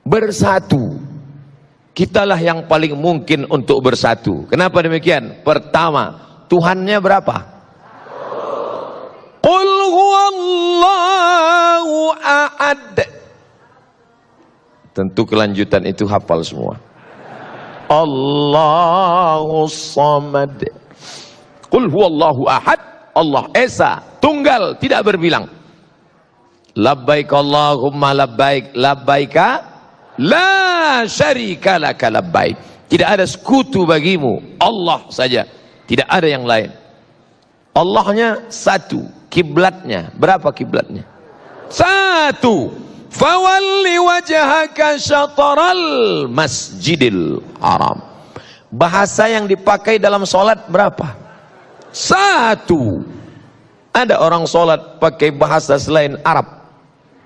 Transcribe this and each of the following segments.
bersatu. Kitalah yang paling mungkin untuk bersatu. Kenapa demikian? Pertama, Tuhannya berapa? Qul huwallahu ahad. Tentu kelanjutan itu hafal semua. Allahus samad. Qul huwallahu ahad. Allah esa, tunggal, tidak berbilang. Labbaik Allahumma labbaik, labbaika la syarika laka labbaik. Tidak ada sekutu bagimu, Allah saja, tidak ada yang lain. Allahnya satu, kiblatnya berapa kiblatnya? Satu. Fawalli wajhaka syatral masjidil haram. Bahasa yang dipakai dalam sholat berapa? Satu. Ada orang sholat pakai bahasa selain Arab?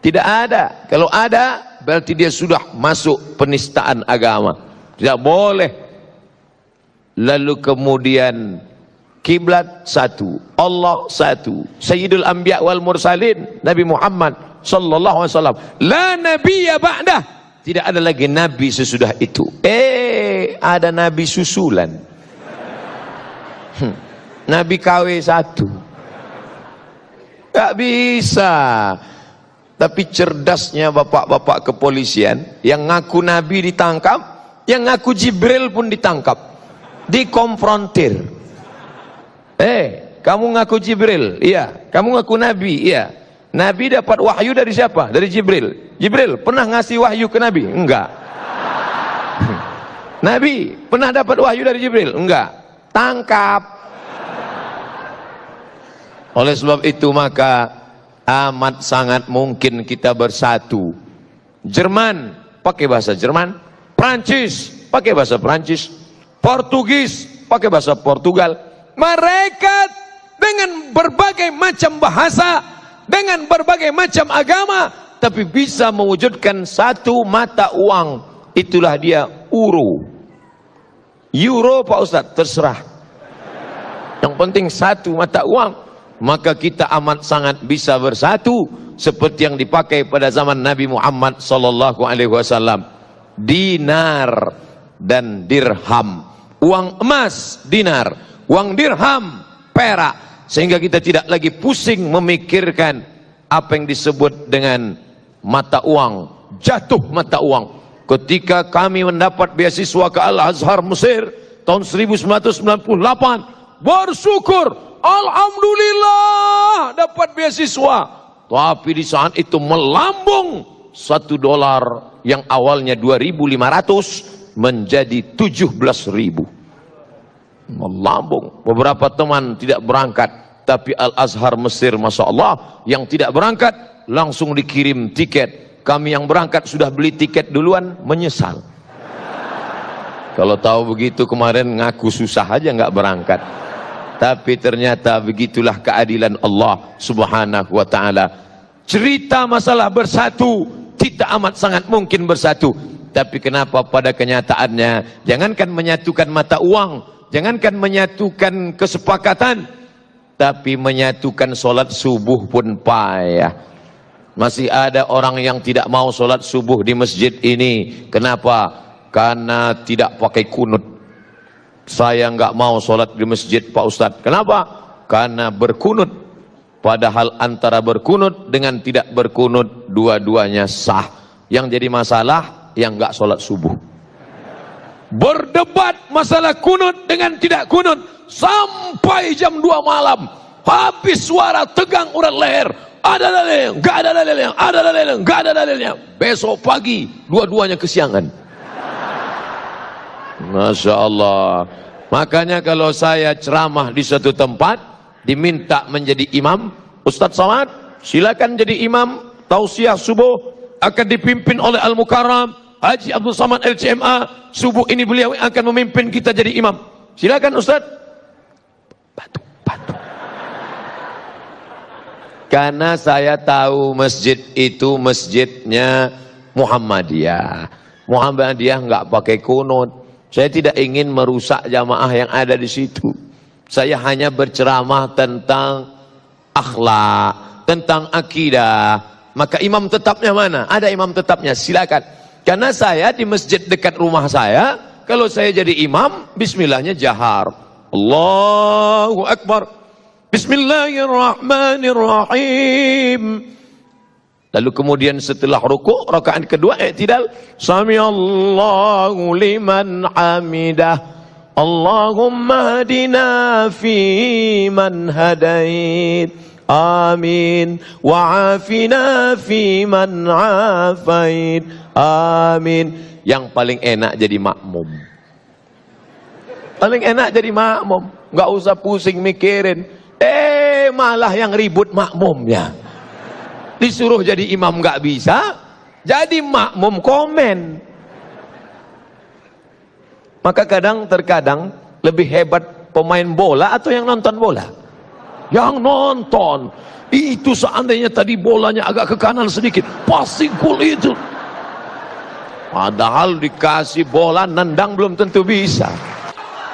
Tidak ada. Kalau ada, berarti dia sudah masuk penistaan agama. Tidak boleh. Lalu kemudian kiblat satu, Allah satu, Sayyidul Anbiya wal Mursalin, Nabi Muhammad sallallahu alaihi wasallam. La nabiyya ba'dah. Tidak ada lagi nabi sesudah itu. Ada nabi susulan. Nabi KW 1. Gak bisa. Tapi cerdasnya bapak-bapak kepolisian, yang ngaku nabi ditangkap, yang ngaku Jibril pun ditangkap, dikonfrontir. Kamu ngaku Jibril? Iya. Kamu ngaku nabi? Iya. Nabi dapat wahyu dari siapa? Dari Jibril. Jibril pernah ngasih wahyu ke Nabi? Enggak. Nabi pernah dapat wahyu dari Jibril? Enggak. Tangkap. Oleh sebab itu maka amat sangat mungkin kita bersatu. Jerman pakai bahasa Jerman, Prancis pakai bahasa Prancis, Portugis pakai bahasa Portugal. Mereka dengan berbagai macam bahasa, dengan berbagai macam agama, tapi bisa mewujudkan satu mata uang. Itulah dia euro. Euro Pak Ustadz, terserah. Yang penting satu mata uang. Maka kita amat sangat bisa bersatu seperti yang dipakai pada zaman Nabi Muhammad sallallahu alaihi wasallam. Dinar dan dirham. Uang emas dinar, uang dirham perak, sehingga kita tidak lagi pusing memikirkan apa yang disebut dengan mata uang, jatuh mata uang. Ketika kami mendapat beasiswa ke Al-Azhar Mesir tahun 1998, bersyukur, alhamdulillah dapat beasiswa. Tapi di saat itu melambung $1 yang awalnya 2.500 menjadi 17.000. Melambung. Beberapa teman tidak berangkat, tapi Al-Azhar Mesir, Masya Allah, yang tidak berangkat langsung dikirim tiket. Kami yang berangkat sudah beli tiket duluan, menyesal. Kalau tahu begitu kemarin ngaku susah aja nggak berangkat. Tapi ternyata begitulah keadilan Allah subhanahu wa ta'ala. Cerita masalah bersatu, kita amat sangat mungkin bersatu. Tapi kenapa pada kenyataannya, jangankan menyatukan mata uang, jangankan menyatukan kesepakatan, tapi menyatukan sholat subuh pun payah. Masih ada orang yang tidak mau sholat subuh di masjid ini. Kenapa? Karena tidak pakai kunut. Saya nggak mau sholat di masjid Pak Ustadz. Kenapa? Karena berkunut. Padahal antara berkunut dengan tidak berkunut, dua-duanya sah. Yang jadi masalah yang nggak sholat subuh. Berdebat masalah kunut dengan tidak kunut sampai jam 2 malam. Habis suara tegang urat leher. Ada dalilnya, nggak ada dalilnya, ada dalilnya, nggak ada dalilnya. Besok pagi dua-duanya kesiangan. Masya Allah. Makanya kalau saya ceramah di suatu tempat, diminta menjadi imam, Ustadz Somad silakan jadi imam. Tausiah subuh akan dipimpin oleh Al-Mukarram Haji Abdul Somad LCMA. Subuh ini beliau akan memimpin kita jadi imam. Silakan Ustadz. Batu. Karena saya tahu masjid itu masjidnya Muhammadiyah. Muhammadiyah nggak pakai kunut. Saya tidak ingin merusak jamaah yang ada di situ. Saya hanya berceramah tentang akhlak, tentang akidah. Maka imam tetapnya mana? Ada imam tetapnya, silakan. Karena saya di masjid dekat rumah saya, kalau saya jadi imam, bismillahnya jahar. Allahu Akbar. Bismillahirrahmanirrahim. Lalu kemudian setelah rukuk, rakaat kedua i'tidal, Samiallahu liman hamidah. Allahumma hadina fi man hadait. Amin. Wa'afina fi man afait. Amin. Yang paling enak jadi makmum. Paling enak jadi makmum. Nggak usah pusing mikirin. Malah yang ribut makmumnya. Disuruh jadi imam nggak bisa, jadi makmum komen. Maka terkadang lebih hebat pemain bola atau yang nonton bola? Yang nonton. Itu seandainya tadi bolanya agak ke kanan sedikit, pasti gol itu. Padahal dikasih bola nendang belum tentu bisa.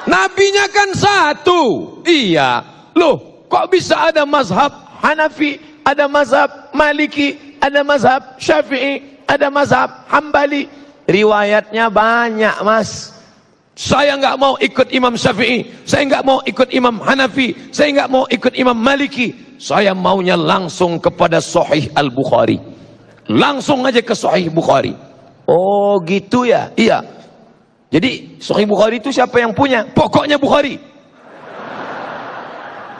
Nabinya kan satu. Iya. Loh, kok bisa ada mazhab Hanafi, ada mazhab Maliki, ada mazhab Syafi'i, ada mazhab Hambali? Riwayatnya banyak, Mas. Saya nggak mau ikut Imam Syafi'i, saya nggak mau ikut Imam Hanafi, saya nggak mau ikut Imam Maliki. Saya maunya langsung kepada Sahih Al-Bukhari. Langsung aja ke Sahih Bukhari. Oh gitu ya? Iya. Jadi Sahih Bukhari itu siapa yang punya? Pokoknya Bukhari.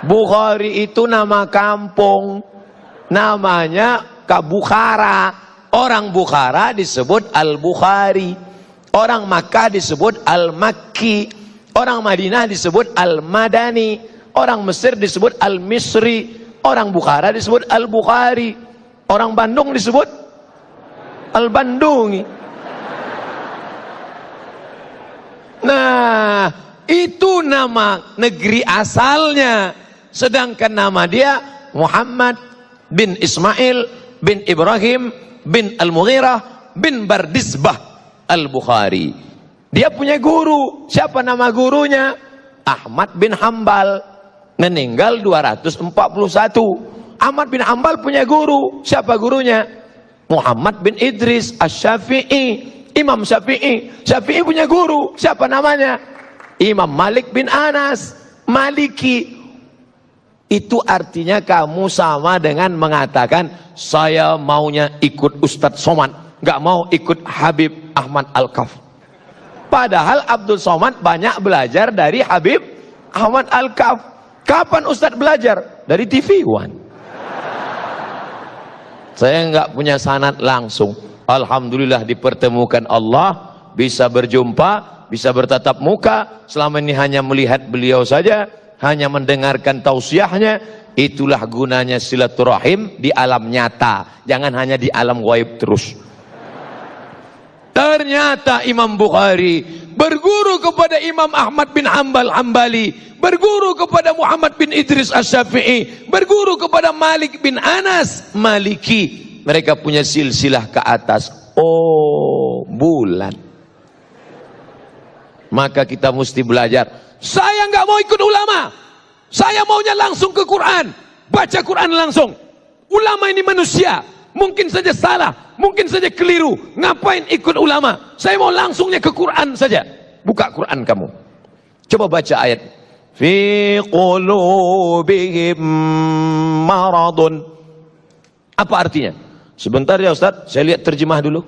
Bukhari itu nama kampung. Namanya Bukhara. Orang Bukhara disebut Al-Bukhari. Orang Makkah disebut Al-Makki. Orang Madinah disebut Al-Madani. Orang Mesir disebut Al-Misri. Orang Bukhara disebut Al-Bukhari. Orang Bandung disebut Al-Bandungi. Nah, itu nama negeri asalnya. Sedangkan nama dia Muhammad bin Ismail bin Ibrahim bin Al-Mughirah bin Bardisbah Al-Bukhari. Dia punya guru. Siapa nama gurunya? Ahmad bin Hambal. Meninggal 241. Ahmad bin Hambal punya guru. Siapa gurunya? Muhammad bin Idris Asy-Syafi'i. Imam Syafi'i. Syafi'i punya guru. Siapa namanya? Imam Malik bin Anas Maliki. Itu artinya kamu sama dengan mengatakan saya maunya ikut Ustadz Somad, nggak mau ikut Habib Ahmad Al-Kaf. Padahal Abdul Somad banyak belajar dari Habib Ahmad Al-Kaf. Kapan Ustadz belajar? Dari TV One. Saya nggak punya sanad langsung. Alhamdulillah dipertemukan Allah, bisa berjumpa, bisa bertatap muka. Selama ini hanya melihat beliau saja, hanya mendengarkan tausiahnya. Itulah gunanya silaturahim di alam nyata, jangan hanya di alam gaib terus. Ternyata Imam Bukhari berguru kepada Imam Ahmad bin Hambal Hambali, berguru kepada Muhammad bin Idris Asy-Syafi'i, berguru kepada Malik bin Anas Maliki. Mereka punya silsilah ke atas. Oh, bulan. Maka kita mesti belajar. Saya nggak mau ikut ulama. Saya maunya langsung ke Quran. Baca Quran langsung. Ulama ini manusia. Mungkin saja salah, mungkin saja keliru. Ngapain ikut ulama? Saya mau langsungnya ke Quran saja. Buka Quran kamu. Coba baca ayat. Fi qulubihim maradun. Apa artinya? Sebentar ya Ustaz, saya lihat terjemah dulu.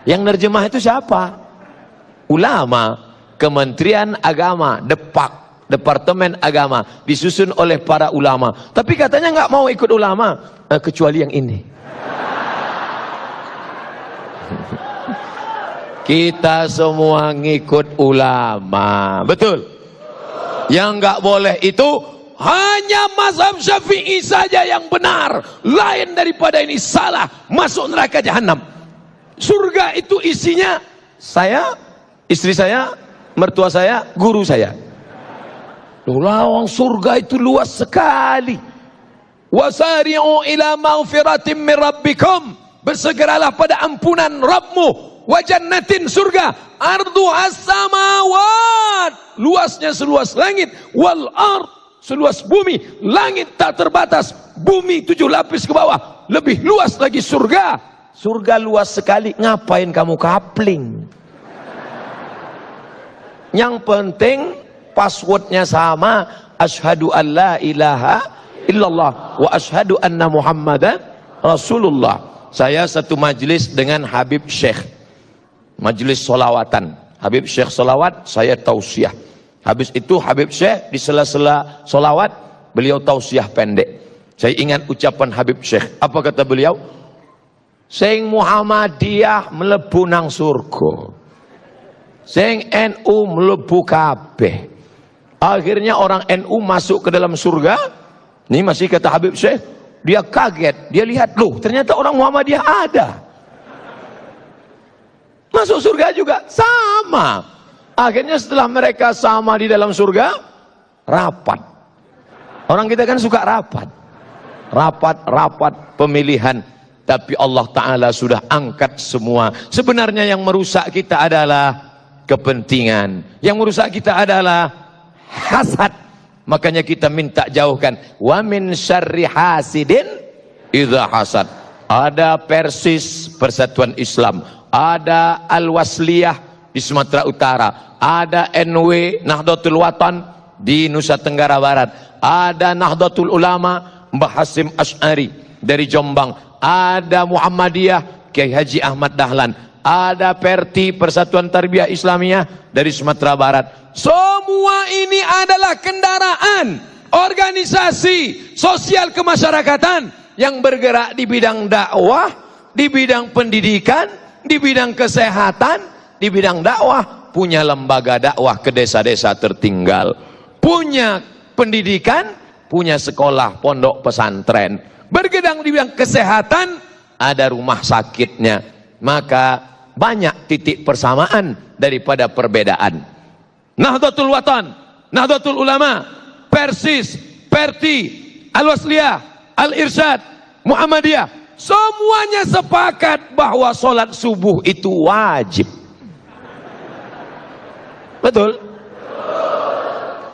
Yang nerjemah itu siapa? Ulama. Kementerian Agama, Departemen Agama, disusun oleh para ulama. Tapi katanya nggak mau ikut ulama, kecuali yang ini. Kita semua ngikut ulama, betul? Yang nggak boleh itu hanya mazhab Syafi'i saja yang benar, lain daripada ini salah, masuk neraka jahanam. Surga itu isinya saya, istri saya, mertua saya, guru saya. Lawang surga itu luas sekali. Wasari'u ila maghfiratin min rabbikum. Bersegeralah pada ampunan Rabbmu. Wa jannatin, surga. Arduhas samawat. Luasnya seluas langit. Wal ard, seluas bumi. Langit tak terbatas. Bumi 7 lapis ke bawah. Lebih luas lagi surga. Surga luas sekali, ngapain kamu kapling? Yang penting passwordnya sama, asyhadu an la ilaha illallah wa asyhadu anna muhammadan rasulullah. Saya satu majelis dengan Habib Syekh, majelis solawatan. Habib Syekh solawat, saya tausiah. Habis itu Habib Syekh di sela-sela solawat, beliau tausiah pendek. Saya ingat ucapan Habib Syekh, apa kata beliau? Sing Muhammadiyah mlebu nang surga, sing NU mlebu kabeh. Akhirnya orang NU masuk ke dalam surga. Ini masih kata Habib Syekh, dia kaget, dia lihat, loh ternyata orang Muhammadiyah ada masuk surga juga, sama. Akhirnya setelah mereka sama di dalam surga, rapat. Orang kita kan suka rapat, rapat pemilihan. Tapi Allah Ta'ala sudah angkat semua. Sebenarnya yang merusak kita adalah kepentingan, yang merusak kita adalah hasad. Makanya kita minta jauhkan, wa min syarri hasidin idza hasad. Ada Persis, Persatuan Islam, ada Al-Wasliyah di Sumatera Utara, ada NW Nahdlatul Watan di Nusa Tenggara Barat, ada Nahdlatul Ulama Mbah Hasim Asy'ari dari Jombang, ada Muhammadiyah Kiai Haji Ahmad Dahlan, ada Perti Persatuan Tarbiyah Islamiyah dari Sumatera Barat. Semua ini adalah kendaraan organisasi sosial kemasyarakatan yang bergerak di bidang dakwah, di bidang pendidikan, di bidang kesehatan, di bidang dakwah, punya lembaga dakwah ke desa-desa tertinggal, punya pendidikan, punya sekolah pondok pesantren, bergedang di bidang kesehatan, ada rumah sakitnya. Maka banyak titik persamaan daripada perbedaan. Nahdlatul Watan, Nahdlatul Ulama, Persis, Perti, Al-Wasliyah, Al-Irsyad, Muhammadiyah, semuanya sepakat bahwa sholat subuh itu wajib. Betul?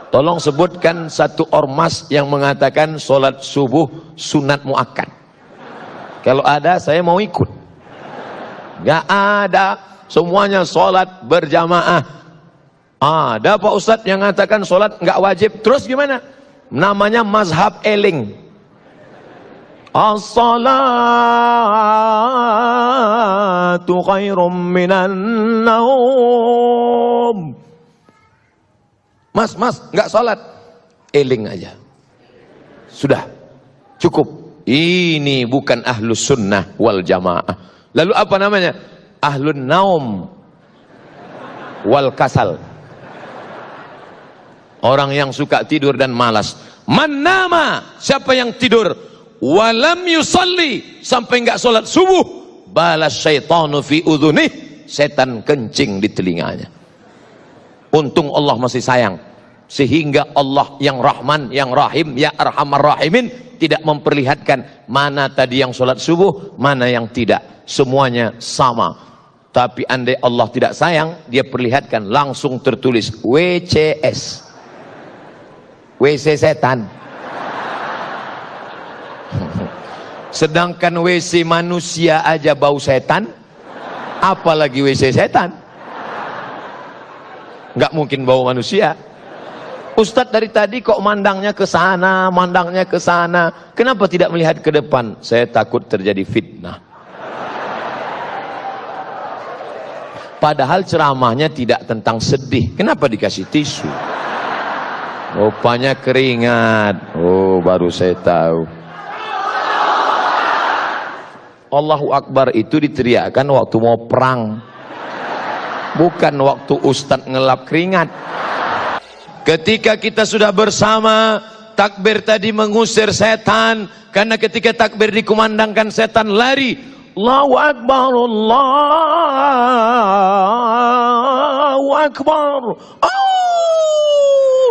Tolong sebutkan satu ormas yang mengatakan sholat subuh sunat muakkad. Kalau ada, saya mau ikut. Gak ada, semuanya sholat berjamaah. Ada Pak Ustadz yang mengatakan sholat nggak wajib. Terus gimana? Namanya mazhab eling. As-salatu khairum minan naum. Mas, nggak sholat, eling aja. Sudah, cukup. Ini bukan ahlus sunnah wal jamaah. Lalu apa namanya? Ahlun naum wal kasal. Orang yang suka tidur dan malas. Man nama, siapa yang tidur walam yusalli, sampai nggak sholat subuh, balas syaitanu fi udhunih, setan kencing di telinganya. Untung Allah masih sayang, sehingga Allah yang Rahman, yang Rahim, ya Arhamar Rahimin tidak memperlihatkan mana tadi yang sholat subuh, mana yang tidak. Semuanya sama. Tapi andai Allah tidak sayang, dia perlihatkan langsung tertulis WCS, WC setan. Sedangkan WC manusia aja bau setan, apalagi WC setan. Nggak mungkin bau manusia. Ustadz dari tadi kok mandangnya ke sana, mandangnya ke sana. Kenapa tidak melihat ke depan? Saya takut terjadi fitnah. Padahal ceramahnya tidak tentang sedih. Kenapa dikasih tisu? Rupanya keringat. Oh, baru saya tahu. Allahu Akbar itu diteriakkan waktu mau perang, bukan waktu Ustadz ngelap keringat. Ketika kita sudah bersama, takbir tadi mengusir setan. Karena ketika takbir dikumandangkan, setan lari. Allahu Akbar, Allahu Akbar. Oh!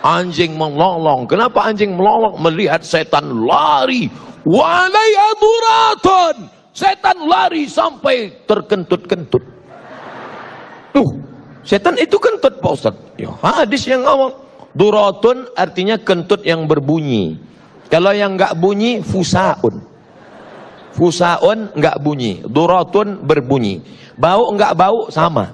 Anjing melolong. Kenapa anjing melolong? Melihat setan lari. Walaiha duratun, setan lari sampai terkentut-kentut. Setan itu kentut Pak Ustaz. Ya, hadis yang ngomong duratun artinya kentut yang berbunyi. Kalau yang nggak bunyi fusaun. Fusaun enggak bunyi, duratun berbunyi. Bau enggak bau, sama.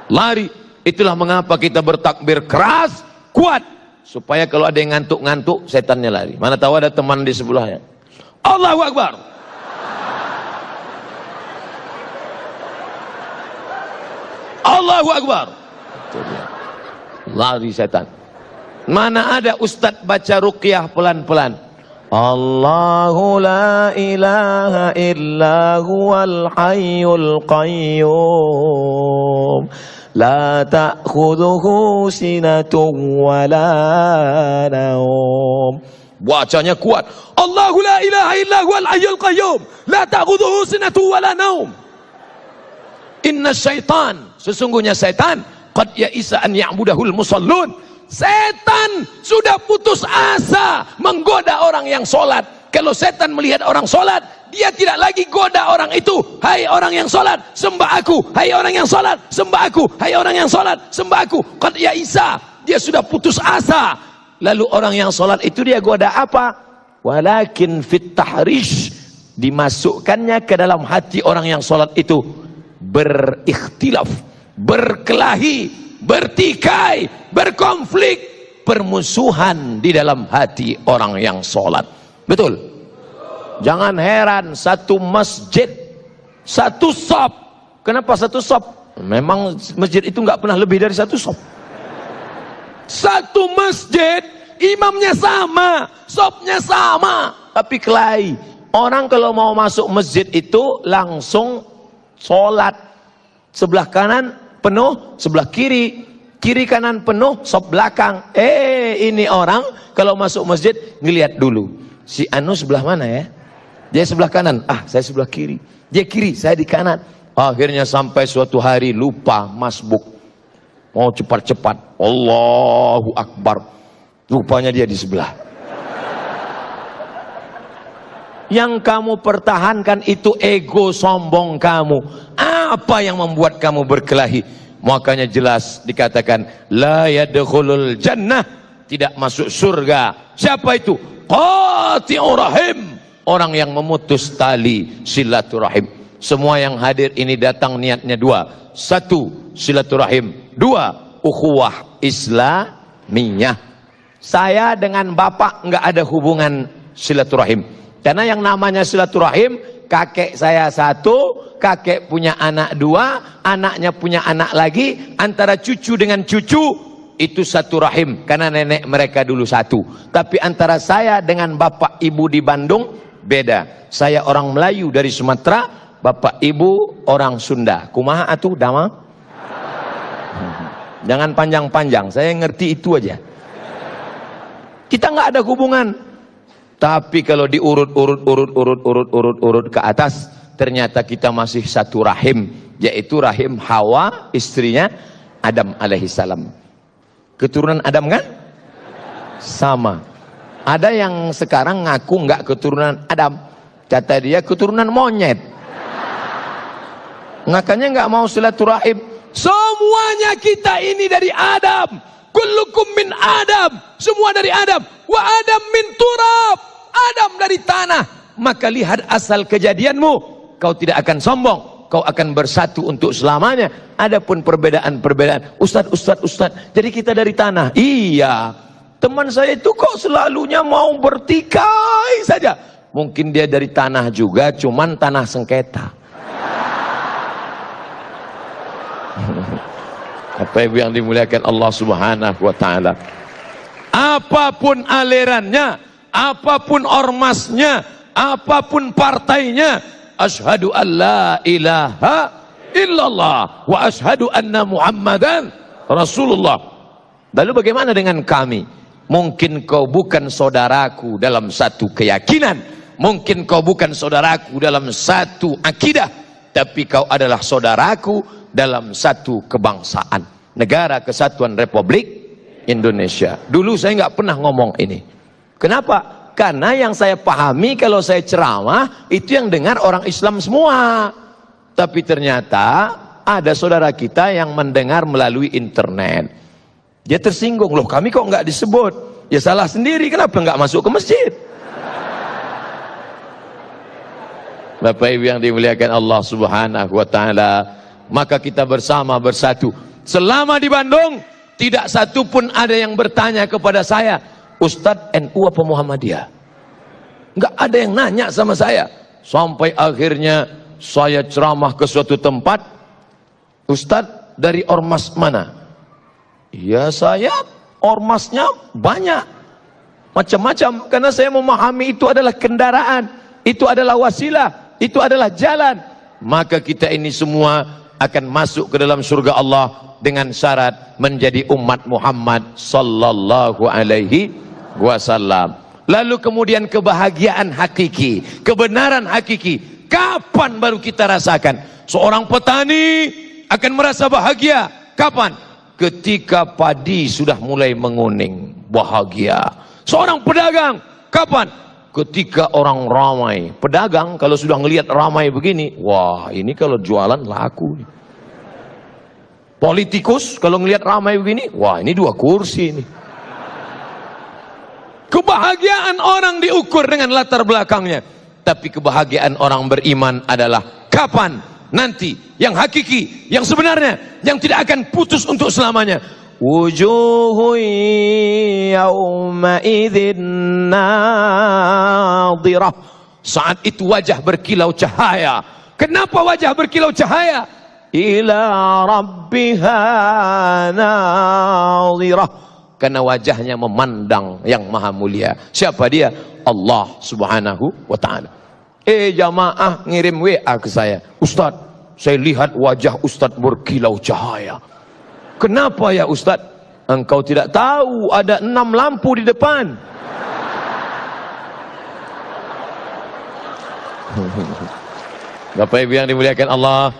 Lari. Itulah mengapa kita bertakbir keras, kuat, supaya kalau ada yang ngantuk-ngantuk, setannya lari. Mana tahu ada teman di sebelahnya. Allahu Akbar. Allahu Akbar. Lari setan. Mana ada ustadz baca ruqyah pelan-pelan. Allahu la ilaha illa huwal hayyul qayyum. La ta'khudhuhu sinatun wa la naum. Bacanya kuat. Allahu la ilaha illa huwal hayyul qayyum. La ta'khudhuhu sinatun wa la naum. Inna syaitan, sesungguhnya setan, qad ya'isa an ya'budahul musallun. Setan sudah putus asa menggoda orang yang sholat. Kalau setan melihat orang sholat, dia tidak lagi goda orang itu. Hai orang yang sholat, sembah aku. Hai orang yang sholat, sembah aku. Hai orang yang sholat, sembah aku. Qad ya'isa, dia sudah putus asa. Lalu orang yang sholat itu dia goda apa? Walakin fit tahrish, dimasukkannya ke dalam hati orang yang sholat itu berikhtilaf, berkelahi, bertikai, berkonflik, permusuhan di dalam hati orang yang sholat. Betul? Jangan heran, satu masjid, satu shop. Kenapa satu shop? Memang masjid itu nggak pernah lebih dari satu shop. Satu masjid, imamnya sama, shopnya sama, tapi kelahi. Orang kalau mau masuk masjid itu langsung sholat, sebelah kanan penuh, sebelah kiri, kiri kanan penuh, shop belakang. Ini orang kalau masuk masjid ngelihat dulu, si Anu sebelah mana ya? Dia sebelah kanan, saya sebelah kiri. Dia kiri, saya di kanan. Akhirnya sampai suatu hari lupa masbuk, mau cepat-cepat, Allahu Akbar, rupanya dia di sebelah. Yang kamu pertahankan itu ego sombong kamu. Apa yang membuat kamu berkelahi? Makanya jelas dikatakan la yadkhulul jannah, tidak masuk surga. Siapa itu? Qati'ur rahim, orang yang memutus tali silaturahim. Semua yang hadir ini datang niatnya dua. Satu, silaturahim. Dua, ukhuwah islamiyah. Saya dengan bapak nggak ada hubungan silaturahim. Karena yang namanya silaturahim, kakek saya satu, kakek punya anak dua, anaknya punya anak lagi, antara cucu dengan cucu itu satu rahim, karena nenek mereka dulu satu. Tapi antara saya dengan bapak ibu di Bandung beda. Saya orang Melayu dari Sumatera, bapak ibu orang Sunda. Kumaha atuh dama? Jangan panjang-panjang, saya ngerti itu aja. Kita nggak ada hubungan. Tapi kalau diurut ke atas, ternyata kita masih satu rahim, yaitu rahim Hawa, istrinya Adam alaihissalam. Keturunan Adam kan? Sama. Ada yang sekarang ngaku nggak keturunan Adam, kata dia keturunan monyet. Makanya nggak mau silaturahim. Semuanya kita ini dari Adam. Kullukum min Adam, semua dari Adam. Wa Adam min turab, Adam dari tanah. Maka lihat asal kejadianmu, kau tidak akan sombong, kau akan bersatu untuk selamanya. Adapun perbedaan-perbedaan, Ustaz, jadi kita dari tanah. Iya, teman saya itu kok selalunya mau bertikai saja. Mungkin dia dari tanah juga, cuman tanah sengketa. Apa ibu yang dimuliakan Allah Subhanahu wa ta'ala, apapun alirannya, apapun ormasnya, apapun partainya, asyhadu an la ilaha illallah wa asyhadu anna Muhammadan Rasulullah. Lalu bagaimana dengan kami? Mungkin kau bukan saudaraku dalam satu keyakinan, mungkin kau bukan saudaraku dalam satu akidah, tapi kau adalah saudaraku dalam satu kebangsaan, Negara Kesatuan Republik Indonesia. Dulu saya nggak pernah ngomong ini. Kenapa? Karena yang saya pahami kalau saya ceramah itu yang dengar orang Islam semua. Tapi ternyata ada saudara kita yang mendengar melalui internet. Dia tersinggung, loh kami kok nggak disebut? Ya salah sendiri, kenapa nggak masuk ke masjid? Bapak Ibu yang dimuliakan Allah Subhanahu wa taala, maka kita bersama bersatu. Selama di Bandung tidak satu pun ada yang bertanya kepada saya, Ustadz NU apa Muhammadiyah? Enggak ada yang nanya sama saya. Sampai akhirnya saya ceramah ke suatu tempat, Ustadz dari ormas mana? Ya saya ormasnya banyak, macam-macam, karena saya memahami itu adalah kendaraan, itu adalah wasilah, itu adalah jalan. Maka kita ini semua akan masuk ke dalam surga Allah dengan syarat menjadi umat Muhammad sallallahu alaihi wasallam. Lalu kemudian kebahagiaan hakiki, kebenaran hakiki, kapan baru kita rasakan? Seorang petani akan merasa bahagia kapan? Ketika padi sudah mulai menguning, bahagia. Seorang pedagang kapan? Ketika orang ramai. Pedagang kalau sudah ngelihat ramai begini, wah ini kalau jualan laku. Politikus kalau ngelihat ramai begini, wah ini 2 kursi ini. Kebahagiaan orang diukur dengan latar belakangnya. Tapi kebahagiaan orang beriman adalah kapan? Nanti yang hakiki, yang sebenarnya, yang tidak akan putus untuk selamanya. Wujuhu yawma idzin nadhirah. Saat itu wajah berkilau cahaya. Kenapa wajah berkilau cahaya? Ila rabbiha nadhirah. Karena wajahnya memandang yang maha mulia. Siapa dia? Allah subhanahu wa ta'ala. Jamaah ngirim WA ke saya, Ustadz, saya lihat wajah Ustadz berkilau cahaya. Kenapa ya Ustadz? Engkau tidak tahu ada 6 lampu di depan. Bapak Ibu yang dimuliakan Allah,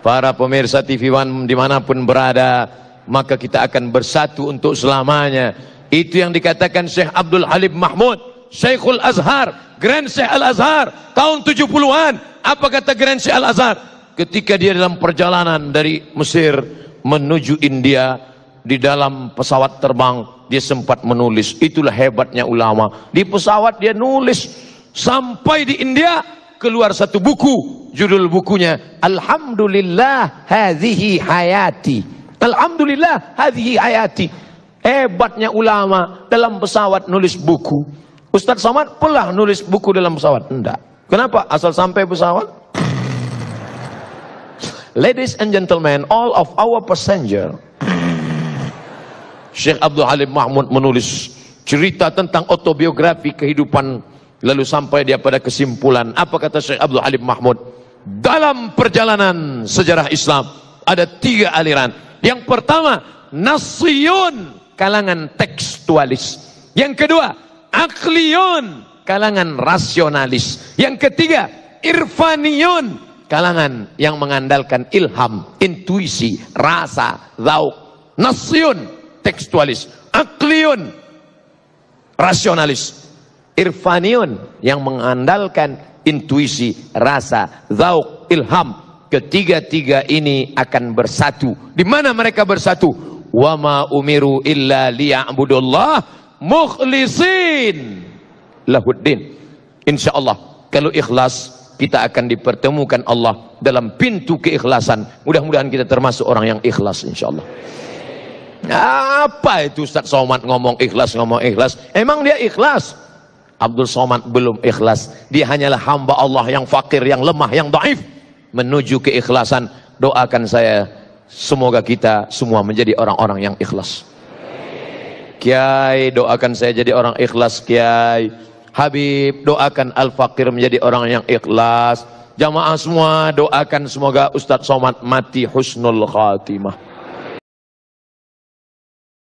para pemirsa TV One dimanapun berada, maka kita akan bersatu untuk selamanya. Itu yang dikatakan Syekh Abdul Halim Mahmud, Syekhul Azhar, Grand Syekh Al-Azhar tahun 70-an. Apa kata Grand Syekh Al-Azhar? Ketika dia dalam perjalanan dari Mesir menuju India, di dalam pesawat terbang dia sempat menulis. Itulah hebatnya ulama. Di pesawat dia nulis. Sampai di India keluar satu buku. Judul bukunya Alhamdulillah hadhihi hayati. Alhamdulillah hadhihi hayati. Hebatnya ulama, dalam pesawat nulis buku. Ustadz Somad pernah nulis buku dalam pesawat? Enggak. Kenapa? Asal sampai pesawat. Ladies and gentlemen, all of our passenger. Syekh Abdul Halim Mahmud menulis cerita tentang autobiografi kehidupan, lalu sampai dia pada kesimpulan. Apa kata Syekh Abdul Halim Mahmud? Dalam perjalanan sejarah Islam ada 3 aliran. Yang pertama, Nassiyun, kalangan tekstualis. Yang kedua, Akliyun, kalangan rasionalis. Yang ketiga, Irfaniyun, kalangan yang mengandalkan ilham, intuisi, rasa, zauk. Nassiyun, tekstualis. Akliyun, rasionalis. Irfaniyun, yang mengandalkan intuisi, rasa, zauk, ilham. Ketiga-tiga ini akan bersatu. Di mana mereka bersatu? Wa ma umiru illa liya'budullah mukhlisin lahuddin. Insyaallah kalau ikhlas kita akan dipertemukan Allah dalam pintu keikhlasan. Mudah-mudahan kita termasuk orang yang ikhlas insyaallah. Apa itu Ustaz Somad ngomong ikhlas? Emang dia ikhlas? Abdul Somad belum ikhlas. Dia hanyalah hamba Allah yang fakir, yang lemah, yang dhaif. Menuju keikhlasan, doakan saya semoga kita semua menjadi orang-orang yang ikhlas. Kiai, doakan saya jadi orang ikhlas Kiai. Habib, doakan Al-Fakir menjadi orang yang ikhlas. Jamaah semua doakan semoga Ustadz Somad mati husnul khatimah.